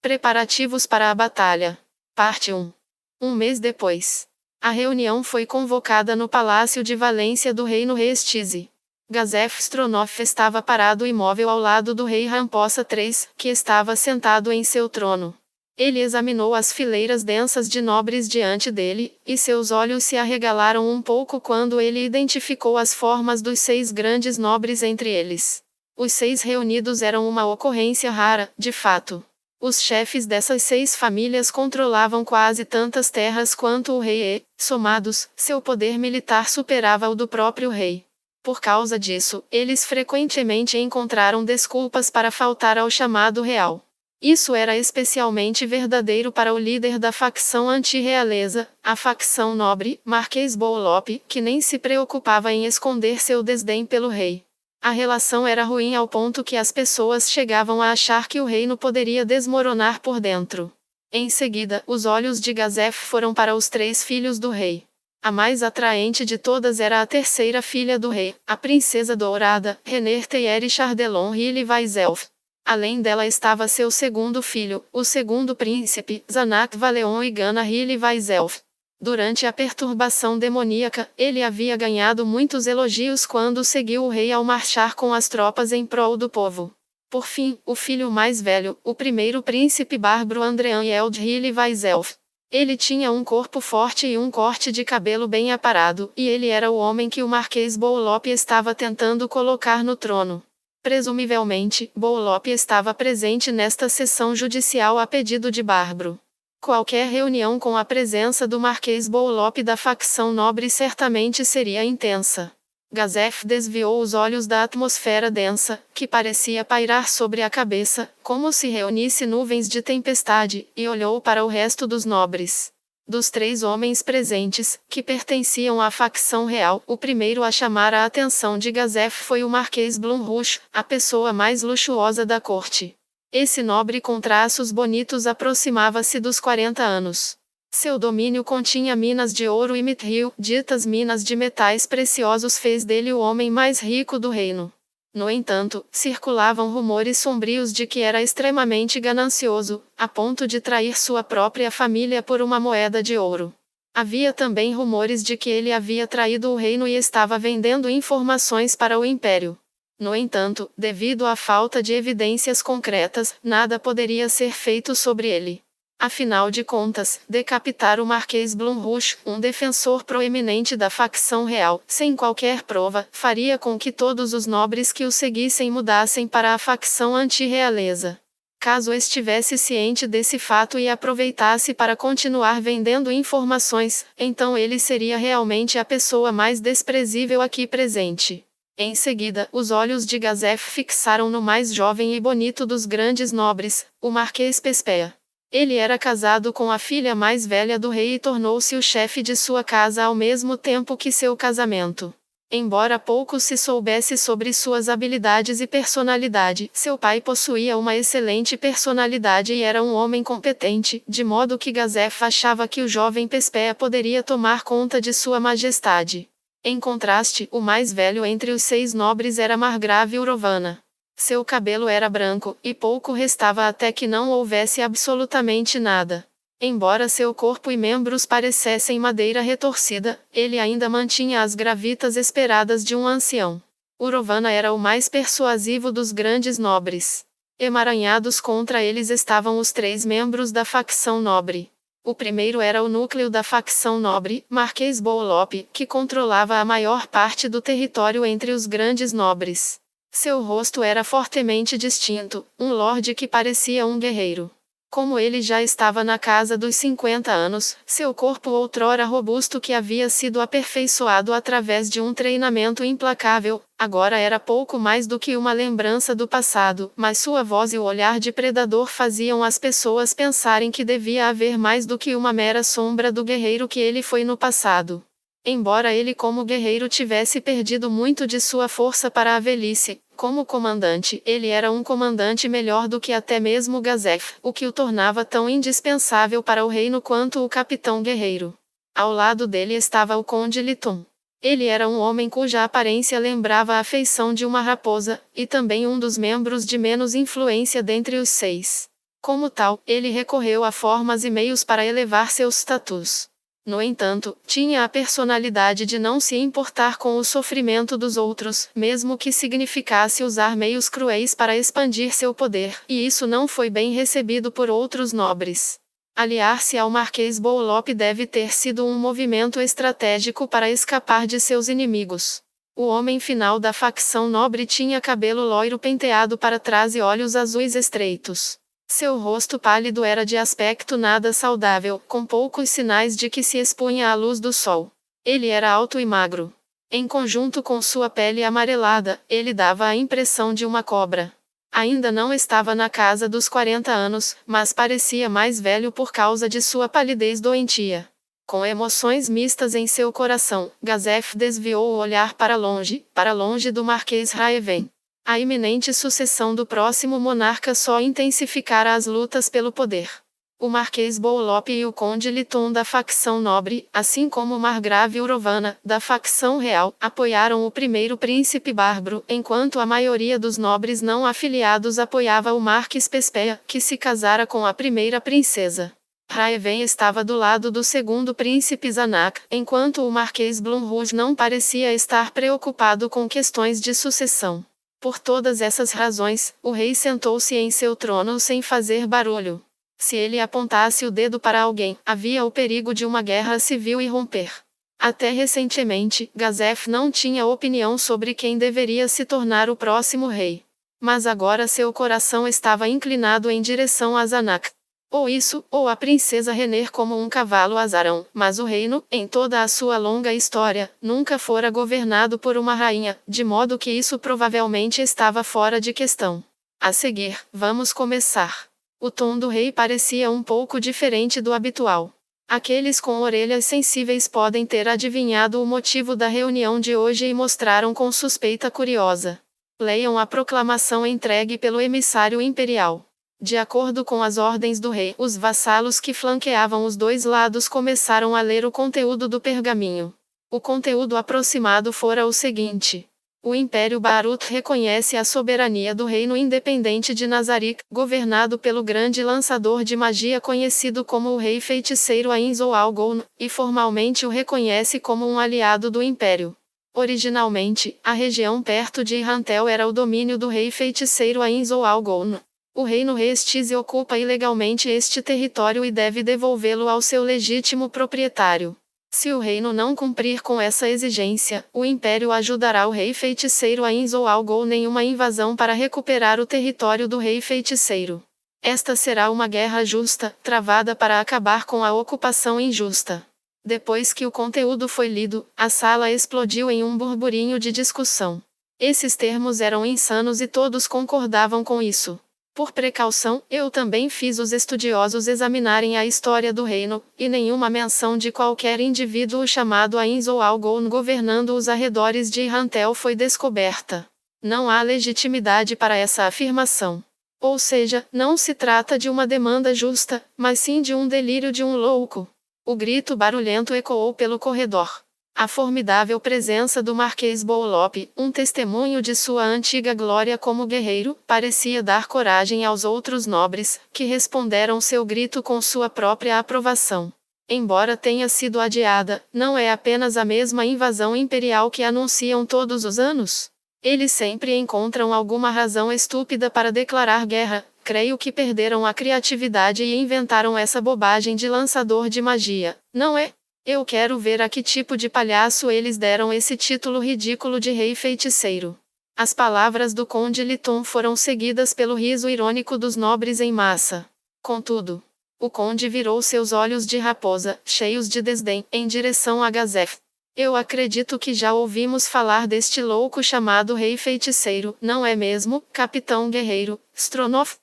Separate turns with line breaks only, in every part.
Preparativos para a batalha. Parte 1. Um mês depois. A reunião foi convocada no Palácio de Valência do Reino Restize. Gazef Stronov estava parado imóvel ao lado do rei Ramposa III, que estava sentado em seu trono. Ele examinou as fileiras densas de nobres diante dele, e seus olhos se arregalaram um pouco quando ele identificou as formas dos 6 grandes nobres entre eles. Os 6 reunidos eram uma ocorrência rara, de fato. Os chefes dessas 6 famílias controlavam quase tantas terras quanto o rei e, somados, seu poder militar superava o do próprio rei. Por causa disso, eles frequentemente encontraram desculpas para faltar ao chamado real. Isso era especialmente verdadeiro para o líder da facção anti-realeza, a facção nobre, Marquês Boulop, que nem se preocupava em esconder seu desdém pelo rei. A relação era ruim ao ponto que as pessoas chegavam a achar que o reino poderia desmoronar por dentro. Em seguida, os olhos de Gazef foram para os 3 filhos do rei. A mais atraente de todas era a terceira filha do rei, a princesa dourada, Rener Thierry Chardelon Hille Weiself. Além dela estava seu segundo filho, o segundo príncipe, Zanak Valeon e Gana Hille Weiself. Durante a perturbação demoníaca, ele havia ganhado muitos elogios quando seguiu o rei ao marchar com as tropas em prol do povo. Por fim, o filho mais velho, o primeiro príncipe bárbaro Andrean Eld Hille Weiself. Ele tinha um corpo forte e um corte de cabelo bem aparado, e ele era o homem que o Marquês Boulop estava tentando colocar no trono. Presumivelmente, Boulop estava presente nesta sessão judicial a pedido de Bárbaro. Qualquer reunião com a presença do Marquês Boulop da facção nobre certamente seria intensa. Gazef desviou os olhos da atmosfera densa, que parecia pairar sobre a cabeça, como se reunisse nuvens de tempestade, e olhou para o resto dos nobres. Dos 3 homens presentes, que pertenciam à facção real, o primeiro a chamar a atenção de Gazef foi o Marquês Blumrush, a pessoa mais luxuosa da corte. Esse nobre com traços bonitos aproximava-se dos 40 anos. Seu domínio continha minas de ouro e mitril, ditas minas de metais preciosos, fez dele o homem mais rico do reino. No entanto, circulavam rumores sombrios de que era extremamente ganancioso, a ponto de trair sua própria família por uma moeda de ouro. Havia também rumores de que ele havia traído o reino e estava vendendo informações para o império. No entanto, devido à falta de evidências concretas, nada poderia ser feito sobre ele. Afinal de contas, decapitar o Marquês Blumrush, um defensor proeminente da facção real, sem qualquer prova, faria com que todos os nobres que o seguissem mudassem para a facção anti-realeza. Caso estivesse ciente desse fato e aproveitasse para continuar vendendo informações, então ele seria realmente a pessoa mais desprezível aqui presente. Em seguida, os olhos de Gazef fixaram no mais jovem e bonito dos grandes nobres, o Marquês Pespea. Ele era casado com a filha mais velha do rei e tornou-se o chefe de sua casa ao mesmo tempo que seu casamento. Embora pouco se soubesse sobre suas habilidades e personalidade, seu pai possuía uma excelente personalidade e era um homem competente, de modo que Gazef achava que o jovem Pespea poderia tomar conta de sua majestade. Em contraste, o mais velho entre os 6 nobres era Margrave Urovana. Seu cabelo era branco, e pouco restava até que não houvesse absolutamente nada. Embora seu corpo e membros parecessem madeira retorcida, ele ainda mantinha as gravitas esperadas de um ancião. Urovana era o mais persuasivo dos grandes nobres. Emaranhados contra eles estavam os 3 membros da facção nobre. O primeiro era o núcleo da facção nobre, Marquês Boulop, que controlava a maior parte do território entre os grandes nobres. Seu rosto era fortemente distinto, um lorde que parecia um guerreiro. Como ele já estava na casa dos 50 anos, seu corpo outrora robusto que havia sido aperfeiçoado através de um treinamento implacável, agora era pouco mais do que uma lembrança do passado, mas sua voz e o olhar de predador faziam as pessoas pensarem que devia haver mais do que uma mera sombra do guerreiro que ele foi no passado. Embora ele como guerreiro tivesse perdido muito de sua força para a velhice, como comandante, ele era um comandante melhor do que até mesmo Gazef, o que o tornava tão indispensável para o reino quanto o capitão guerreiro. Ao lado dele estava o conde Liton. Ele era um homem cuja aparência lembrava a feição de uma raposa, e também um dos membros de menos influência dentre os 6. Como tal, ele recorreu a formas e meios para elevar seu status. No entanto, tinha a personalidade de não se importar com o sofrimento dos outros, mesmo que significasse usar meios cruéis para expandir seu poder, e isso não foi bem recebido por outros nobres. Aliar-se ao Marquês Boulop deve ter sido um movimento estratégico para escapar de seus inimigos. O homem final da facção nobre tinha cabelo loiro penteado para trás e olhos azuis estreitos. Seu rosto pálido era de aspecto nada saudável, com poucos sinais de que se expunha à luz do sol. Ele era alto e magro. Em conjunto com sua pele amarelada, ele dava a impressão de uma cobra. Ainda não estava na casa dos 40 anos, mas parecia mais velho por causa de sua palidez doentia. Com emoções mistas em seu coração, Gazef desviou o olhar para longe do Marquês Raeven. A iminente sucessão do próximo monarca só intensificara as lutas pelo poder. O Marquês Boulop e o Conde Liton da facção nobre, assim como o Margrave Urovana, da facção real, apoiaram o primeiro príncipe bárbaro, enquanto a maioria dos nobres não afiliados apoiava o Marquês Pespeia, que se casara com a primeira princesa. Raeven estava do lado do segundo príncipe Zanak, enquanto o Marquês Blumrouge não parecia estar preocupado com questões de sucessão. Por todas essas razões, o rei sentou-se em seu trono sem fazer barulho. Se ele apontasse o dedo para alguém, havia o perigo de uma guerra civil irromper. Até recentemente, Gazef não tinha opinião sobre quem deveria se tornar o próximo rei. Mas agora seu coração estava inclinado em direção a Zanak. Ou isso, ou a princesa Renner como um cavalo azarão, mas o reino, em toda a sua longa história, nunca fora governado por uma rainha, de modo que isso provavelmente estava fora de questão. A seguir, vamos começar. O tom do rei parecia um pouco diferente do habitual. Aqueles com orelhas sensíveis podem ter adivinhado o motivo da reunião de hoje e mostraram com suspeita curiosa. Leiam a proclamação entregue pelo emissário imperial. De acordo com as ordens do rei, os vassalos que flanqueavam os dois lados começaram a ler o conteúdo do pergaminho. O conteúdo aproximado fora o seguinte: o Império Barut reconhece a soberania do Reino Independente de Nazarick, governado pelo grande lançador de magia conhecido como o Rei Feiticeiro Ainzou Algon, e formalmente o reconhece como um aliado do Império. Originalmente, a região perto de Irrantel era o domínio do Rei Feiticeiro Ainzou Algon. O reino Restize ocupa ilegalmente este território e deve devolvê-lo ao seu legítimo proprietário. Se o reino não cumprir com essa exigência, o império ajudará o rei feiticeiro Ainzou Algon em uma invasão para recuperar o território do rei feiticeiro. Esta será uma guerra justa, travada para acabar com a ocupação injusta. Depois que o conteúdo foi lido, a sala explodiu em um burburinho de discussão. Esses termos eram insanos e todos concordavam com isso. Por precaução, eu também fiz os estudiosos examinarem a história do reino, e nenhuma menção de qualquer indivíduo chamado Ainzou Algon governando os arredores de Irrantel foi descoberta. Não há legitimidade para essa afirmação. Ou seja, não se trata de uma demanda justa, mas sim de um delírio de um louco. O grito barulhento ecoou pelo corredor. A formidável presença do Marquês Boulop, um testemunho de sua antiga glória como guerreiro, parecia dar coragem aos outros nobres, que responderam seu grito com sua própria aprovação. Embora tenha sido adiada, não é apenas a mesma invasão imperial que anunciam todos os anos? Eles sempre encontram alguma razão estúpida para declarar guerra. Creio que perderam a criatividade e inventaram essa bobagem de lançador de magia, não é? Eu quero ver a que tipo de palhaço eles deram esse título ridículo de rei feiticeiro. As palavras do Conde Liton foram seguidas pelo riso irônico dos nobres em massa. Contudo, o Conde virou seus olhos de raposa, cheios de desdém, em direção a Gazef. Eu acredito que já ouvimos falar deste louco chamado rei feiticeiro, não é mesmo, capitão guerreiro, Stronov?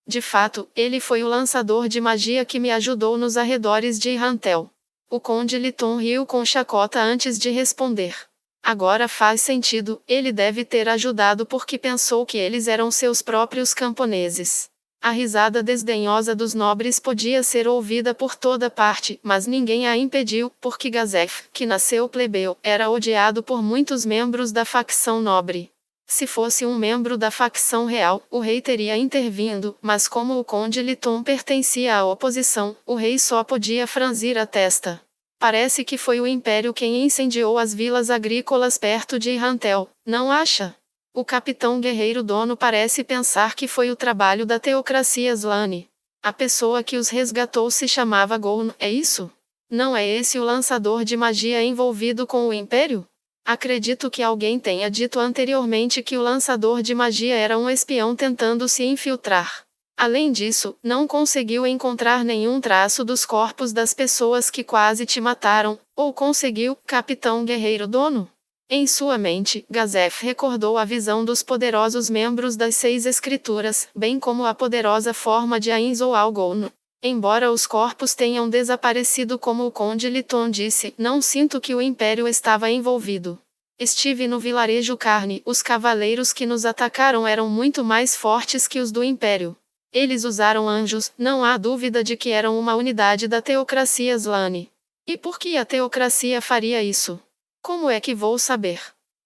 De fato, ele foi o lançador de magia que me ajudou nos arredores de Irrantel. O Conde Liton riu com chacota antes de responder. Agora faz sentido, ele deve ter ajudado porque pensou que eles eram seus próprios camponeses. A risada desdenhosa dos nobres podia ser ouvida por toda parte, mas ninguém a impediu, porque Gazef, que nasceu plebeu, era odiado por muitos membros da facção nobre. Se fosse um membro da facção real, o rei teria intervindo, mas como o conde Liton pertencia à oposição, o rei só podia franzir a testa. Parece que foi o Império quem incendiou as vilas agrícolas perto de Irrantel, não acha? O capitão guerreiro dono parece pensar que foi o trabalho da teocracia Slane. A pessoa que os resgatou se chamava Goun, é isso? Não é esse o lançador de magia envolvido com o Império? Acredito que alguém tenha dito anteriormente que o lançador de magia era um espião tentando se infiltrar. Além disso, não conseguiu encontrar nenhum traço dos corpos das pessoas que quase te mataram, ou conseguiu, capitão guerreiro dono? Em sua mente, Gazef recordou a visão dos poderosos membros das 6 escrituras, bem como a poderosa forma de Ainz ou Algon. Embora os corpos tenham desaparecido como o conde Liton disse, não sinto que o Império estava envolvido. Estive no vilarejo Carne, os cavaleiros que nos atacaram eram muito mais fortes que os do Império. Eles usaram anjos, não há dúvida de que eram uma unidade da teocracia Slane. E por que a teocracia faria isso? Como é que vou saber?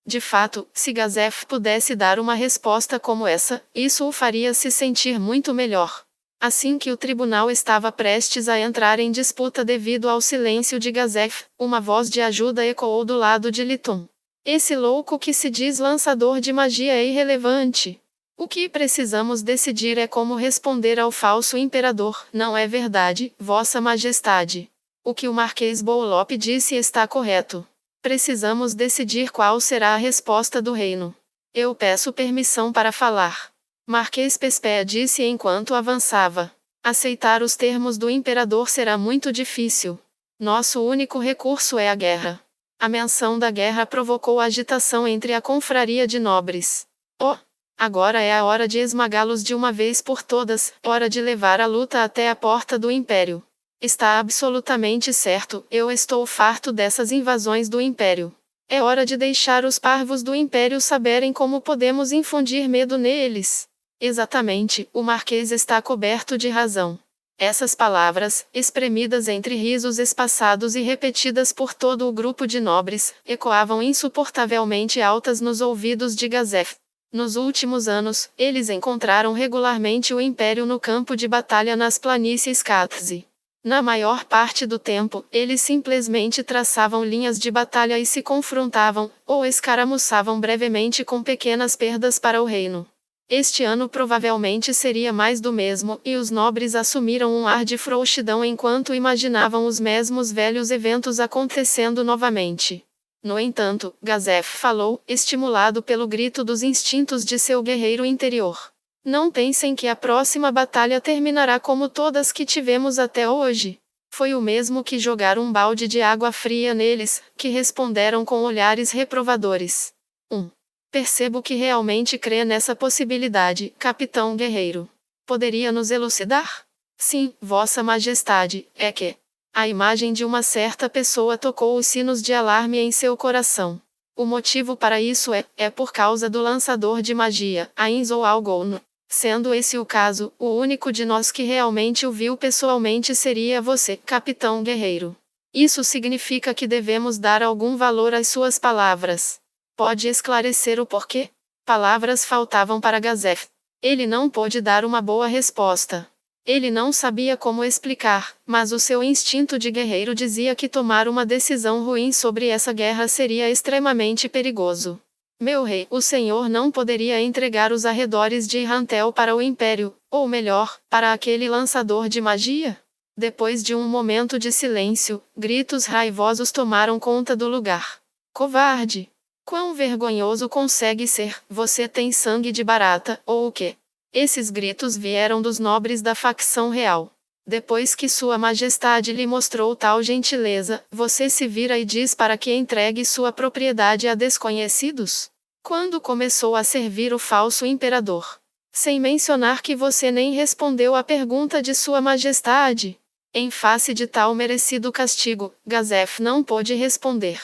De fato, se Gazef pudesse dar uma resposta como essa, isso o faria se sentir muito melhor. Assim que o tribunal estava prestes a entrar em disputa devido ao silêncio de Gazef, uma voz de ajuda ecoou do lado de Liton. Esse louco que se diz lançador de magia é irrelevante. O que precisamos decidir é como responder ao falso imperador, não é verdade, Vossa Majestade? O que o Marquês Bolop disse está correto. Precisamos decidir qual será a resposta do reino. Eu peço permissão para falar. Marquês Pespé disse enquanto avançava. Aceitar os termos do imperador será muito difícil. Nosso único recurso é a guerra. A menção da guerra provocou agitação entre a confraria de nobres. Oh! Agora é a hora de esmagá-los de uma vez por todas, hora de levar a luta até a porta do Império. Está absolutamente certo, eu estou farto dessas invasões do Império. É hora de deixar os parvos do Império saberem como podemos infundir medo neles. Exatamente, o Marquês está coberto de razão. Essas palavras, espremidas entre risos espaçados e repetidas por todo o grupo de nobres, ecoavam insuportavelmente altas nos ouvidos de Gazef. Nos últimos anos, eles encontraram regularmente o Império no campo de batalha nas planícies Katzi. Na maior parte do tempo, eles simplesmente traçavam linhas de batalha e se confrontavam, ou escaramuçavam brevemente com pequenas perdas para o reino. Este ano provavelmente seria mais do mesmo, e os nobres assumiram um ar de frouxidão enquanto imaginavam os mesmos velhos eventos acontecendo novamente. No entanto, Gazef falou, estimulado pelo grito dos instintos de seu guerreiro interior. Não pensem que a próxima batalha terminará como todas que tivemos até hoje. Foi o mesmo que jogar um balde de água fria neles, que responderam com olhares reprovadores. Percebo que realmente crê nessa possibilidade, capitão guerreiro. Poderia nos elucidar? Sim, Vossa Majestade, é que a imagem de uma certa pessoa tocou os sinos de alarme em seu coração. O motivo para isso é por causa do lançador de magia, Ainz ou Algon. Sendo esse o caso, o único de nós que realmente o viu pessoalmente seria você, capitão guerreiro. Isso significa que devemos dar algum valor às suas palavras. Pode esclarecer o porquê? Palavras faltavam para Gazef. Ele não pôde dar uma boa resposta. Ele não sabia como explicar, mas o seu instinto de guerreiro dizia que tomar uma decisão ruim sobre essa guerra seria extremamente perigoso. Meu rei, o senhor não poderia entregar os arredores de Irrantel para o Império, ou melhor, para aquele lançador de magia? Depois de um momento de silêncio, gritos raivosos tomaram conta do lugar. Covarde! Quão vergonhoso consegue ser, você tem sangue de barata, ou o quê? Esses gritos vieram dos nobres da facção real. Depois que Sua Majestade lhe mostrou tal gentileza, você se vira e diz para que entregue sua propriedade a desconhecidos? Quando começou a servir o falso imperador? Sem mencionar que você nem respondeu à pergunta de Sua Majestade. Em face de tal merecido castigo, Gazef não pôde responder.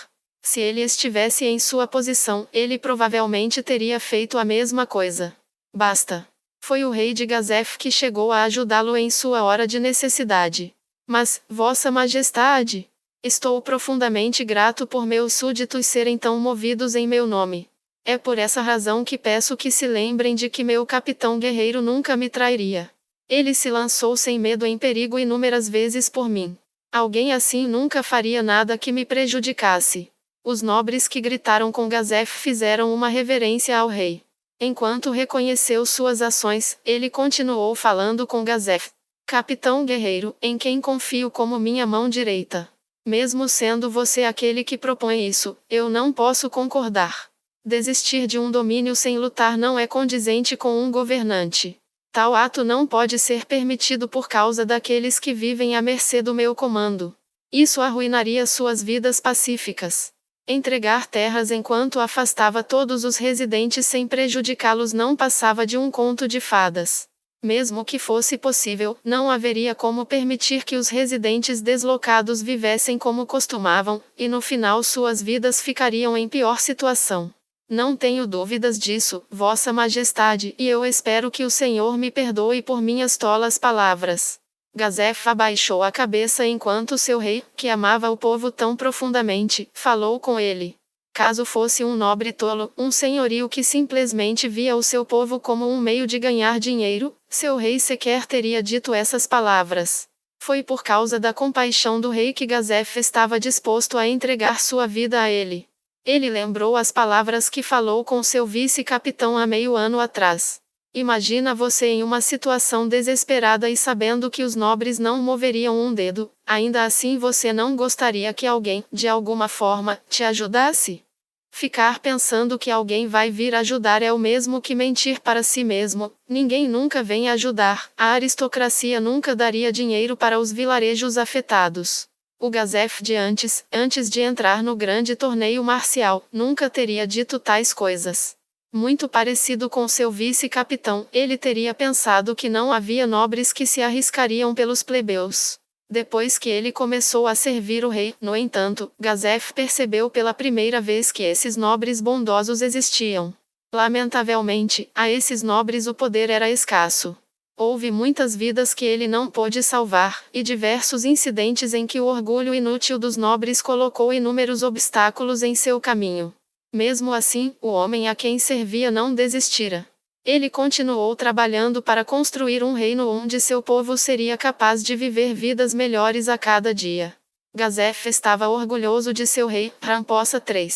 Se ele estivesse em sua posição, ele provavelmente teria feito a mesma coisa. Basta. Foi o rei de Gazef que chegou a ajudá-lo em sua hora de necessidade. Mas, Vossa Majestade, estou profundamente grato por meus súditos serem tão movidos em meu nome. É por essa razão que peço que se lembrem de que meu capitão guerreiro nunca me trairia. Ele se lançou sem medo em perigo inúmeras vezes por mim. Alguém assim nunca faria nada que me prejudicasse. Os nobres que gritaram com Gazef fizeram uma reverência ao rei. Enquanto reconheceu suas ações, ele continuou falando com Gazef. Capitão guerreiro, em quem confio como minha mão direita. Mesmo sendo você aquele que propõe isso, eu não posso concordar. Desistir de um domínio sem lutar não é condizente com um governante. Tal ato não pode ser permitido por causa daqueles que vivem à mercê do meu comando. Isso arruinaria suas vidas pacíficas. Entregar terras enquanto afastava todos os residentes sem prejudicá-los não passava de um conto de fadas. Mesmo que fosse possível, não haveria como permitir que os residentes deslocados vivessem como costumavam, e no final suas vidas ficariam em pior situação. Não tenho dúvidas disso, Vossa Majestade, e eu espero que o Senhor me perdoe por minhas tolas palavras. Gazef abaixou a cabeça enquanto seu rei, que amava o povo tão profundamente, falou com ele. Caso fosse um nobre tolo, um senhorio que simplesmente via o seu povo como um meio de ganhar dinheiro, seu rei sequer teria dito essas palavras. Foi por causa da compaixão do rei que Gazef estava disposto a entregar sua vida a ele. Ele lembrou as palavras que falou com seu vice-capitão há meio ano atrás. Imagina você em uma situação desesperada e sabendo que os nobres não moveriam um dedo, ainda assim você não gostaria que alguém, de alguma forma, te ajudasse? Ficar pensando que alguém vai vir ajudar é o mesmo que mentir para si mesmo. Ninguém nunca vem ajudar, a aristocracia nunca daria dinheiro para os vilarejos afetados. O Gazef de antes de entrar no grande torneio marcial, nunca teria dito tais coisas. Muito parecido com seu vice-capitão, ele teria pensado que não havia nobres que se arriscariam pelos plebeus. Depois que ele começou a servir o rei, no entanto, Gazef percebeu pela primeira vez que esses nobres bondosos existiam. Lamentavelmente, a esses nobres o poder era escasso. Houve muitas vidas que ele não pôde salvar, e diversos incidentes em que o orgulho inútil dos nobres colocou inúmeros obstáculos em seu caminho. Mesmo assim, o homem a quem servia não desistira. Ele continuou trabalhando para construir um reino onde seu povo seria capaz de viver vidas melhores a cada dia. Gazef estava orgulhoso de seu rei, Ramposa III.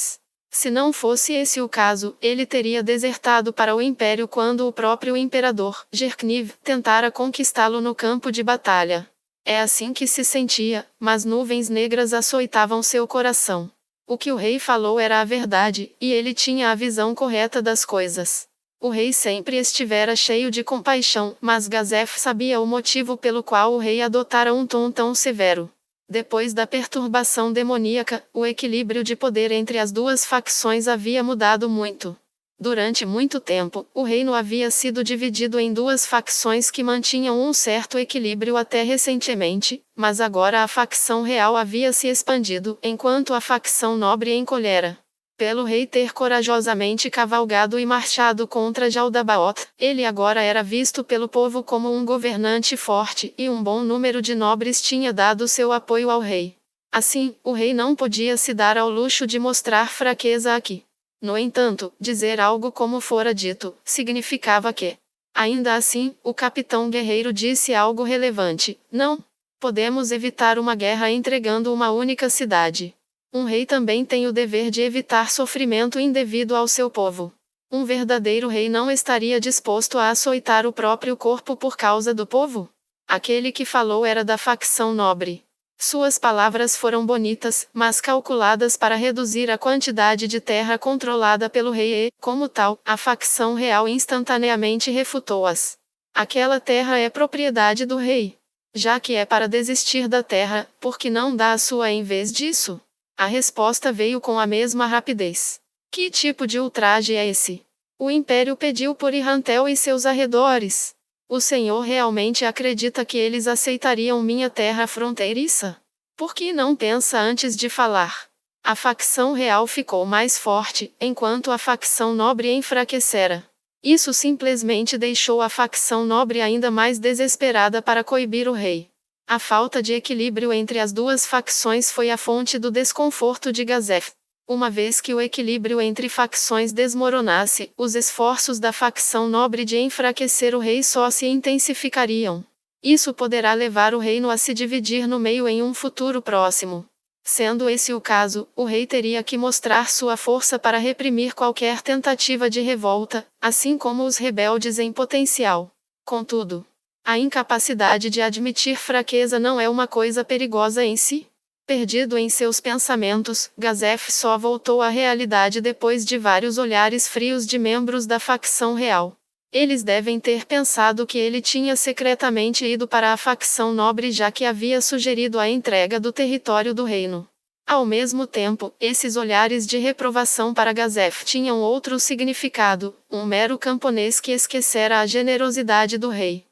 Se não fosse esse o caso, ele teria desertado para o império quando o próprio imperador, Jerkniv, tentara conquistá-lo no campo de batalha. É assim que se sentia, mas nuvens negras açoitavam seu coração. O que o rei falou era a verdade, e ele tinha a visão correta das coisas. O rei sempre estivera cheio de compaixão, mas Gazef sabia o motivo pelo qual o rei adotara um tom tão severo. Depois da perturbação demoníaca, o equilíbrio de poder entre as duas facções havia mudado muito. Durante muito tempo, o reino havia sido dividido em duas facções que mantinham um certo equilíbrio até recentemente, mas agora a facção real havia se expandido, enquanto a facção nobre encolhera. Pelo rei ter corajosamente cavalgado e marchado contra Jaldabaoth, ele agora era visto pelo povo como um governante forte, e um bom número de nobres tinha dado seu apoio ao rei. Assim, o rei não podia se dar ao luxo de mostrar fraqueza aqui. No entanto, dizer algo como fora dito, significava que, ainda assim, o capitão guerreiro disse algo relevante: não podemos evitar uma guerra entregando uma única cidade. Um rei também tem o dever de evitar sofrimento indevido ao seu povo. Um verdadeiro rei não estaria disposto a açoitar o próprio corpo por causa do povo? Aquele que falou era da facção nobre. Suas palavras foram bonitas, mas calculadas para reduzir a quantidade de terra controlada pelo rei e, como tal, a facção real instantaneamente refutou-as. Aquela terra é propriedade do rei. Já que é para desistir da terra, por que não dá a sua em vez disso? A resposta veio com a mesma rapidez. Que tipo de ultraje é esse? O Império pediu por Irrantel e seus arredores. O Senhor realmente acredita que eles aceitariam minha terra fronteiriça? Por que não pensa antes de falar? A facção real ficou mais forte, enquanto a facção nobre enfraquecera. Isso simplesmente deixou a facção nobre ainda mais desesperada para coibir o rei. A falta de equilíbrio entre as duas facções foi a fonte do desconforto de Gazef. Uma vez que o equilíbrio entre facções desmoronasse, os esforços da facção nobre de enfraquecer o rei só se intensificariam. Isso poderá levar o reino a se dividir no meio em um futuro próximo. Sendo esse o caso, o rei teria que mostrar sua força para reprimir qualquer tentativa de revolta, assim como os rebeldes em potencial. Contudo, a incapacidade de admitir fraqueza não é uma coisa perigosa em si. Perdido em seus pensamentos, Gazef só voltou à realidade depois de vários olhares frios de membros da facção real. Eles devem ter pensado que ele tinha secretamente ido para a facção nobre já que havia sugerido a entrega do território do reino. Ao mesmo tempo, esses olhares de reprovação para Gazef tinham outro significado, um mero camponês que esquecera a generosidade do rei.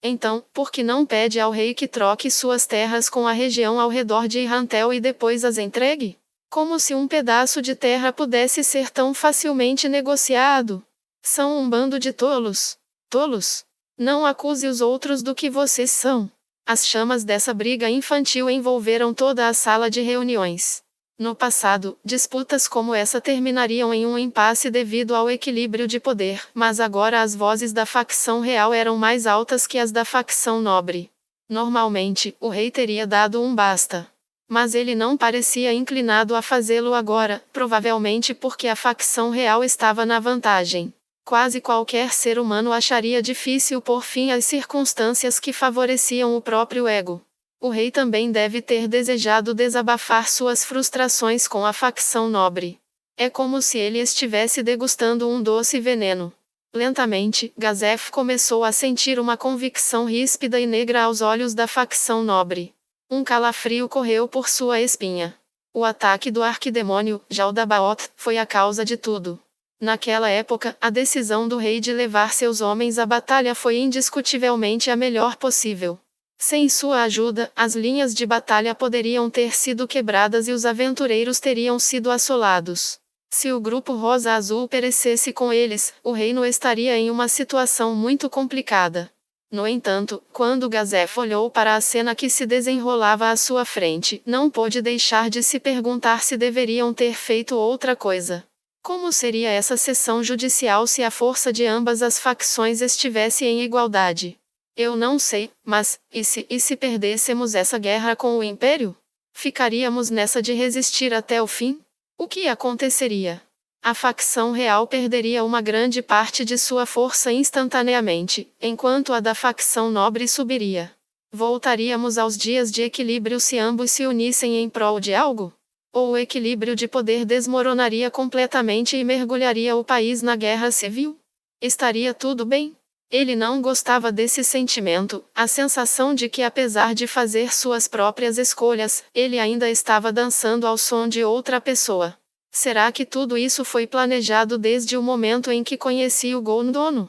Então, por que não pede ao rei que troque suas terras com a região ao redor de Irrantel e depois as entregue? Como se um pedaço de terra pudesse ser tão facilmente negociado. São um bando de tolos. Tolos? Não acuse os outros do que vocês são. As chamas dessa briga infantil envolveram toda a sala de reuniões. No passado, disputas como essa terminariam em um impasse devido ao equilíbrio de poder, mas agora as vozes da facção real eram mais altas que as da facção nobre. Normalmente, o rei teria dado um basta. Mas ele não parecia inclinado a fazê-lo agora, provavelmente porque a facção real estava na vantagem. Quase qualquer ser humano acharia difícil pôr fim às circunstâncias que favoreciam o próprio ego. O rei também deve ter desejado desabafar suas frustrações com a facção nobre. É como se ele estivesse degustando um doce veneno. Lentamente, Gazef começou a sentir uma convicção ríspida e negra aos olhos da facção nobre. Um calafrio correu por sua espinha. O ataque do arquidemônio, Jaldabaoth, foi a causa de tudo. Naquela época, a decisão do rei de levar seus homens à batalha foi indiscutivelmente a melhor possível. Sem sua ajuda, as linhas de batalha poderiam ter sido quebradas e os aventureiros teriam sido assolados. Se o grupo Rosa-Azul perecesse com eles, o reino estaria em uma situação muito complicada. No entanto, quando Gazef olhou para a cena que se desenrolava à sua frente, não pôde deixar de se perguntar se deveriam ter feito outra coisa. Como seria essa sessão judicial se a força de ambas as facções estivesse em igualdade? Eu não sei, mas, e se perdêssemos essa guerra com o Império? Ficaríamos nessa de resistir até o fim? O que aconteceria? A facção real perderia uma grande parte de sua força instantaneamente, enquanto a da facção nobre subiria. Voltaríamos aos dias de equilíbrio se ambos se unissem em prol de algo? Ou o equilíbrio de poder desmoronaria completamente e mergulharia o país na guerra civil? Estaria tudo bem? Ele não gostava desse sentimento, a sensação de que apesar de fazer suas próprias escolhas, ele ainda estava dançando ao som de outra pessoa. Será que tudo isso foi planejado desde o momento em que conheci o Gondono?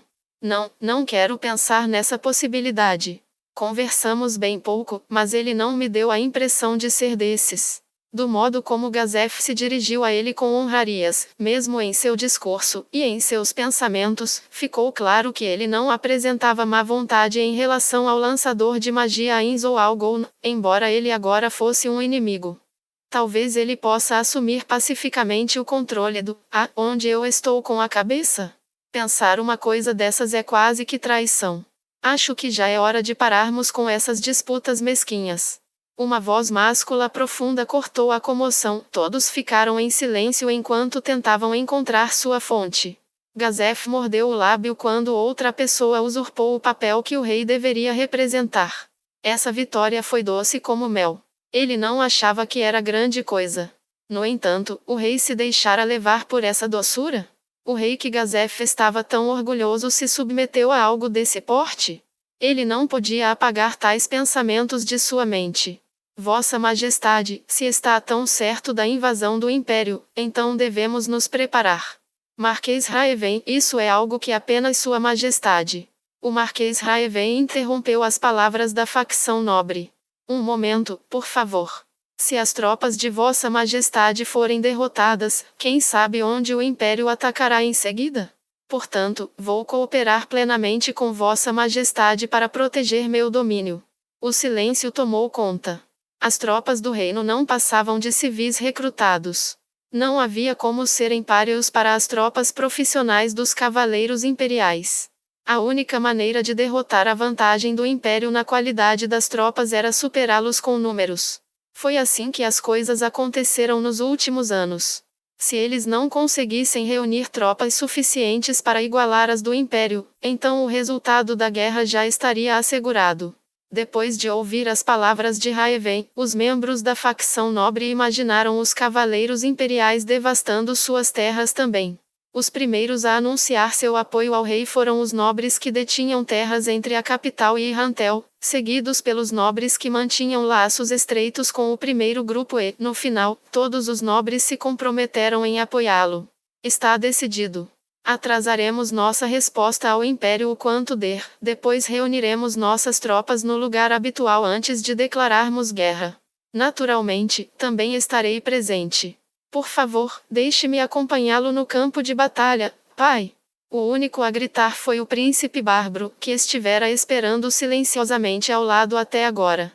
Não quero pensar nessa possibilidade. Conversamos bem pouco, mas ele não me deu a impressão de ser desses. Do modo como Gazef se dirigiu a ele com honrarias, mesmo em seu discurso, e em seus pensamentos, ficou claro que ele não apresentava má vontade em relação ao lançador de magia Ainz ou ao Gon, embora ele agora fosse um inimigo. Talvez ele possa assumir pacificamente o controle do onde eu estou com a cabeça? Pensar uma coisa dessas é quase que traição. Acho que já é hora de pararmos com essas disputas mesquinhas. Uma voz máscula profunda cortou a comoção. Todos ficaram em silêncio enquanto tentavam encontrar sua fonte. Gazef mordeu o lábio quando outra pessoa usurpou o papel que o rei deveria representar. Essa vitória foi doce como mel. Ele não achava que era grande coisa. No entanto, o rei se deixara levar por essa doçura? O rei que Gazef estava tão orgulhoso se submeteu a algo desse porte? Ele não podia apagar tais pensamentos de sua mente. Vossa Majestade, se está tão certo da invasão do Império, então devemos nos preparar. Marquês Raeven, isso é algo que apenas Sua Majestade. O Marquês Raeven interrompeu as palavras da facção nobre. Um momento, por favor. Se as tropas de Vossa Majestade forem derrotadas, quem sabe onde o Império atacará em seguida? Portanto, vou cooperar plenamente com Vossa Majestade para proteger meu domínio. O silêncio tomou conta. As tropas do reino não passavam de civis recrutados. Não havia como serem páreos para as tropas profissionais dos cavaleiros imperiais. A única maneira de derrotar a vantagem do Império na qualidade das tropas era superá-los com números. Foi assim que as coisas aconteceram nos últimos anos. Se eles não conseguissem reunir tropas suficientes para igualar as do Império, então o resultado da guerra já estaria assegurado. Depois de ouvir as palavras de Raeven, os membros da facção nobre imaginaram os cavaleiros imperiais devastando suas terras também. Os primeiros a anunciar seu apoio ao rei foram os nobres que detinham terras entre a capital e Irrantel, seguidos pelos nobres que mantinham laços estreitos com o primeiro grupo e, no final, todos os nobres se comprometeram em apoiá-lo. Está decidido. Atrasaremos nossa resposta ao Império o quanto der, depois reuniremos nossas tropas no lugar habitual antes de declararmos guerra. Naturalmente, também estarei presente. Por favor, deixe-me acompanhá-lo no campo de batalha, pai. O único a gritar foi o príncipe bárbaro, que estivera esperando silenciosamente ao lado até agora.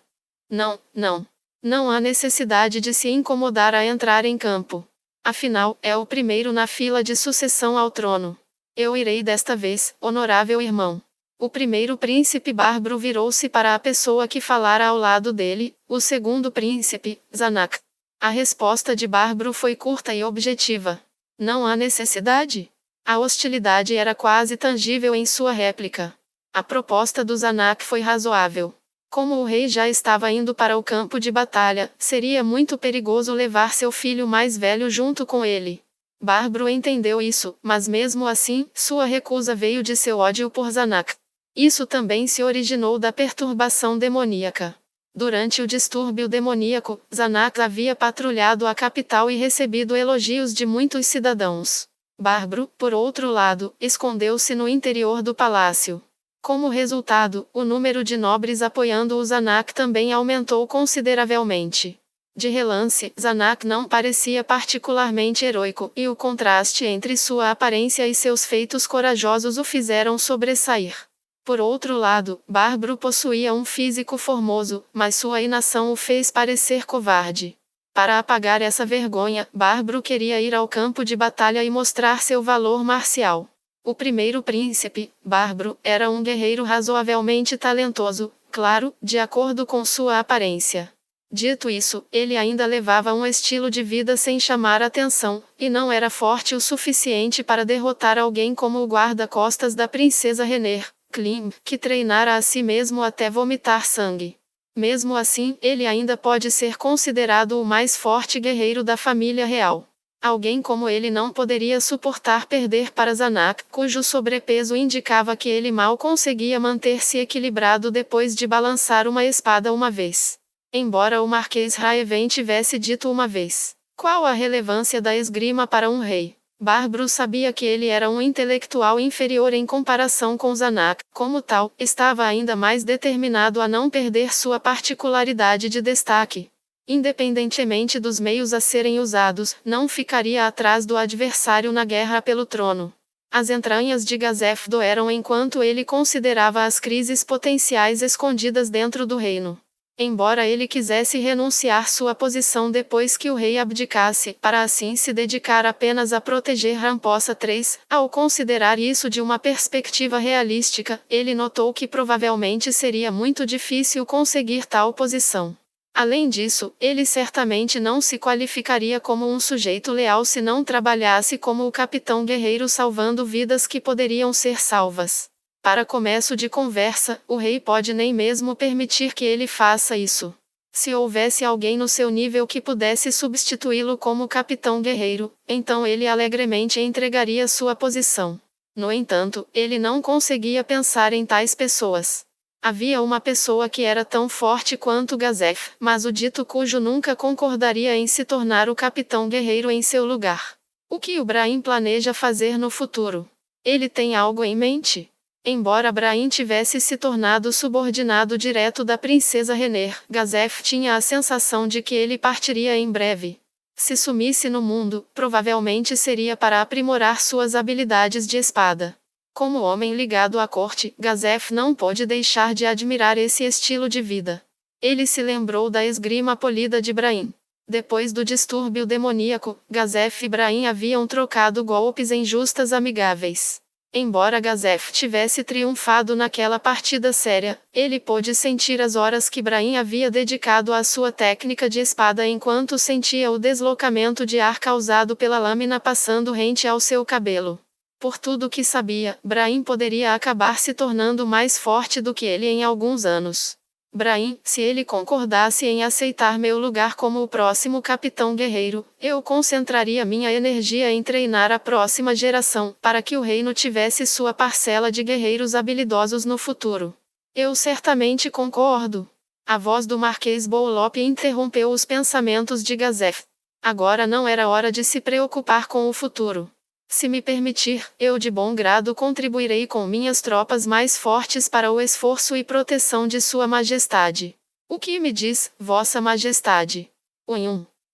Não, não. Não há necessidade de se incomodar a entrar em campo. Afinal, é o primeiro na fila de sucessão ao trono. Eu irei desta vez, honorável irmão. O primeiro príncipe bárbaro virou-se para a pessoa que falara ao lado dele, o segundo príncipe, Zanak. A resposta de Bárbaro foi curta e objetiva. Não há necessidade? A hostilidade era quase tangível em sua réplica. A proposta do Zanak foi razoável. Como o rei já estava indo para o campo de batalha, seria muito perigoso levar seu filho mais velho junto com ele. Bárbaro entendeu isso, mas mesmo assim, sua recusa veio de seu ódio por Zanak. Isso também se originou da perturbação demoníaca. Durante o distúrbio demoníaco, Zanak havia patrulhado a capital e recebido elogios de muitos cidadãos. Bárbaro, por outro lado, escondeu-se no interior do palácio. Como resultado, o número de nobres apoiando o Zanak também aumentou consideravelmente. De relance, Zanak não parecia particularmente heróico, e o contraste entre sua aparência e seus feitos corajosos o fizeram sobressair. Por outro lado, Bárbaro possuía um físico formoso, mas sua inação o fez parecer covarde. Para apagar essa vergonha, Bárbaro queria ir ao campo de batalha e mostrar seu valor marcial. O primeiro príncipe, Bárbaro, era um guerreiro razoavelmente talentoso, claro, de acordo com sua aparência. Dito isso, ele ainda levava um estilo de vida sem chamar atenção, e não era forte o suficiente para derrotar alguém como o guarda-costas da princesa Renner, Klim, que treinara a si mesmo até vomitar sangue. Mesmo assim, ele ainda pode ser considerado o mais forte guerreiro da família real. Alguém como ele não poderia suportar perder para Zanak, cujo sobrepeso indicava que ele mal conseguia manter-se equilibrado depois de balançar uma espada uma vez. Embora o Marquês Raeven tivesse dito uma vez: qual a relevância da esgrima para um rei? Bárbaro sabia que ele era um intelectual inferior em comparação com Zanak, como tal, estava ainda mais determinado a não perder sua particularidade de destaque. Independentemente dos meios a serem usados, não ficaria atrás do adversário na guerra pelo trono. As entranhas de Gazef doeram enquanto ele considerava as crises potenciais escondidas dentro do reino. Embora ele quisesse renunciar sua posição depois que o rei abdicasse, para assim se dedicar apenas a proteger Ramposa III, ao considerar isso de uma perspectiva realística, ele notou que provavelmente seria muito difícil conseguir tal posição. Além disso, ele certamente não se qualificaria como um sujeito leal se não trabalhasse como o capitão guerreiro salvando vidas que poderiam ser salvas. Para começo de conversa, o rei pode nem mesmo permitir que ele faça isso. Se houvesse alguém no seu nível que pudesse substituí-lo como capitão guerreiro, então ele alegremente entregaria sua posição. No entanto, ele não conseguia pensar em tais pessoas. Havia uma pessoa que era tão forte quanto Gazef, mas o dito cujo nunca concordaria em se tornar o capitão guerreiro em seu lugar. O que o Brahim planeja fazer no futuro? Ele tem algo em mente? Embora Brahim tivesse se tornado subordinado direto da princesa Renner, Gazef tinha a sensação de que ele partiria em breve. Se sumisse no mundo, provavelmente seria para aprimorar suas habilidades de espada. Como homem ligado à corte, Gazef não pôde deixar de admirar esse estilo de vida. Ele se lembrou da esgrima polida de Brahim. Depois do distúrbio demoníaco, Gazef e Brahim haviam trocado golpes em justas amigáveis. Embora Gazef tivesse triunfado naquela partida séria, ele pôde sentir as horas que Brahim havia dedicado à sua técnica de espada enquanto sentia o deslocamento de ar causado pela lâmina passando rente ao seu cabelo. Por tudo que sabia, Brahim poderia acabar se tornando mais forte do que ele em alguns anos. Brahim, se ele concordasse em aceitar meu lugar como o próximo capitão guerreiro, eu concentraria minha energia em treinar a próxima geração, para que o reino tivesse sua parcela de guerreiros habilidosos no futuro. Eu certamente concordo. A voz do Marquês Bolop interrompeu os pensamentos de Gazef. Agora não era hora de se preocupar com o futuro. Se me permitir, eu de bom grado contribuirei com minhas tropas mais fortes para o esforço e proteção de Sua Majestade. O que me diz, Vossa Majestade?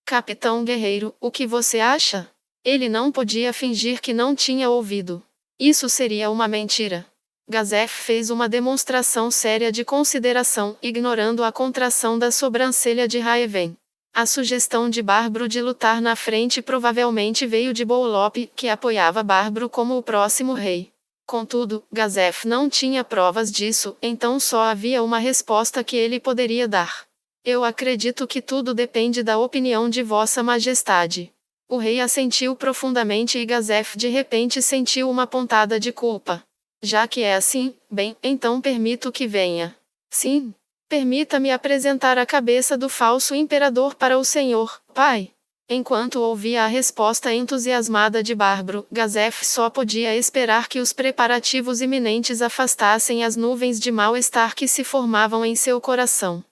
Capitão guerreiro, o que você acha? Ele não podia fingir que não tinha ouvido. Isso seria uma mentira. Gazef fez uma demonstração séria de consideração, ignorando a contração da sobrancelha de Raeven. A sugestão de Bárbaro de lutar na frente provavelmente veio de Bolop, que apoiava Bárbaro como o próximo rei. Contudo, Gazef não tinha provas disso, então só havia uma resposta que ele poderia dar. Eu acredito que tudo depende da opinião de Vossa Majestade. O rei assentiu profundamente e Gazef de repente sentiu uma pontada de culpa. Já que é assim, bem, então permito que venha. Sim. Permita-me apresentar a cabeça do falso imperador para o senhor, pai. Enquanto ouvia a resposta entusiasmada de Bárbaro, Gazef só podia esperar que os preparativos iminentes afastassem as nuvens de mal-estar que se formavam em seu coração.